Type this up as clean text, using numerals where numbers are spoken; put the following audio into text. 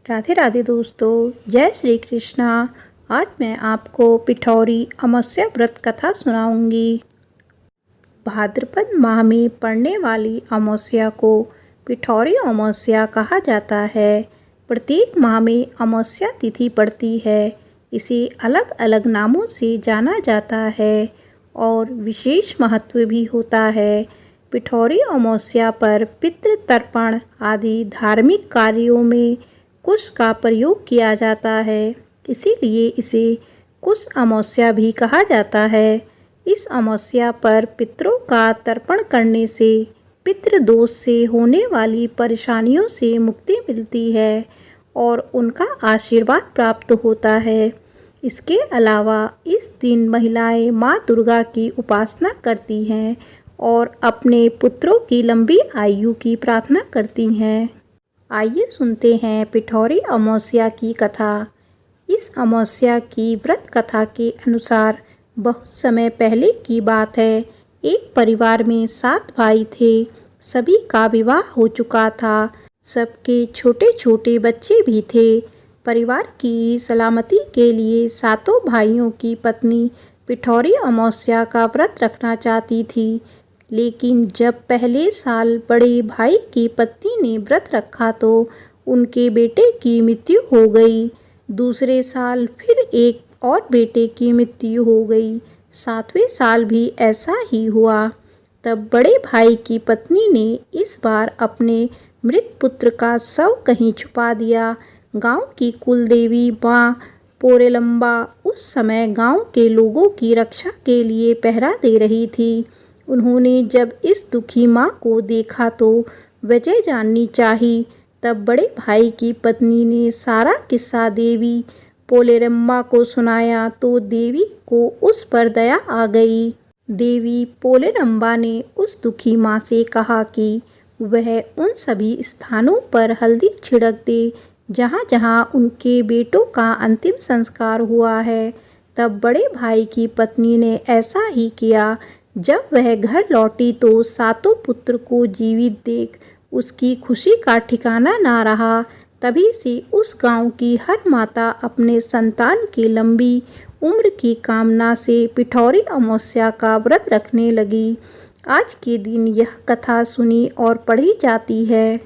राधे राधे दोस्तों, जय श्री कृष्णा। आज मैं आपको पिठौरी अमावस्या व्रत कथा सुनाऊंगी। भाद्रपद माह में पड़ने वाली अमावस्या को पिठौरी अमावस्या कहा जाता है। प्रत्येक माह में अमावस्या तिथि पड़ती है। इसे अलग अलग नामों से जाना जाता है और विशेष महत्व भी होता है। पिठौरी अमावस्या पर पितृ तर्पण आदि धार्मिक कार्यों में कुश का प्रयोग किया जाता है, इसीलिए इसे कुश अमावस्या भी कहा जाता है। इस अमावस्या पर पितरों का तर्पण करने से पितृदोष से होने वाली परेशानियों से मुक्ति मिलती है और उनका आशीर्वाद प्राप्त होता है। इसके अलावा इस दिन महिलाएं माँ दुर्गा की उपासना करती हैं और अपने पुत्रों की लंबी आयु की प्रार्थना करती हैं। आइए सुनते हैं पिठौरी अमावस्या की कथा। इस अमावस्या की व्रत कथा के अनुसार बहुत समय पहले की बात है। एक परिवार में 7 भाई थे। सभी का विवाह हो चुका था। सबके छोटे छोटे बच्चे भी थे। परिवार की सलामती के लिए 7 भाइयों की पत्नी पिठौरी अमावस्या का व्रत रखना चाहती थी, लेकिन जब पहले साल बड़े भाई की पत्नी ने व्रत रखा तो उनके बेटे की मृत्यु हो गई। दूसरे साल फिर एक और बेटे की मृत्यु हो गई। 7वें साल भी ऐसा ही हुआ। तब बड़े भाई की पत्नी ने इस बार अपने मृत पुत्र का शव कहीं छुपा दिया। गांव की कुलदेवी माँ पोरेलम्बा उस समय गांव के लोगों की रक्षा के लिए पहरा दे रही थी। उन्होंने जब इस दुखी माँ को देखा तो वजह जाननी चाही। तब बड़े भाई की पत्नी ने सारा किस्सा देवी पोलेरम्बा को सुनाया तो देवी को उस पर दया आ गई। देवी पोलेरम्बा ने उस दुखी माँ से कहा कि वह उन सभी स्थानों पर हल्दी छिड़क दे जहाँ जहाँ उनके बेटों का अंतिम संस्कार हुआ है। तब बड़े भाई की पत्नी ने ऐसा ही किया। जब वह घर लौटी तो 7 पुत्र को जीवित देख उसकी खुशी का ठिकाना ना रहा। तभी से उस गांव की हर माता अपने संतान की लंबी उम्र की कामना से पिठौरी अमावस्या का व्रत रखने लगी। आज के दिन यह कथा सुनी और पढ़ी जाती है।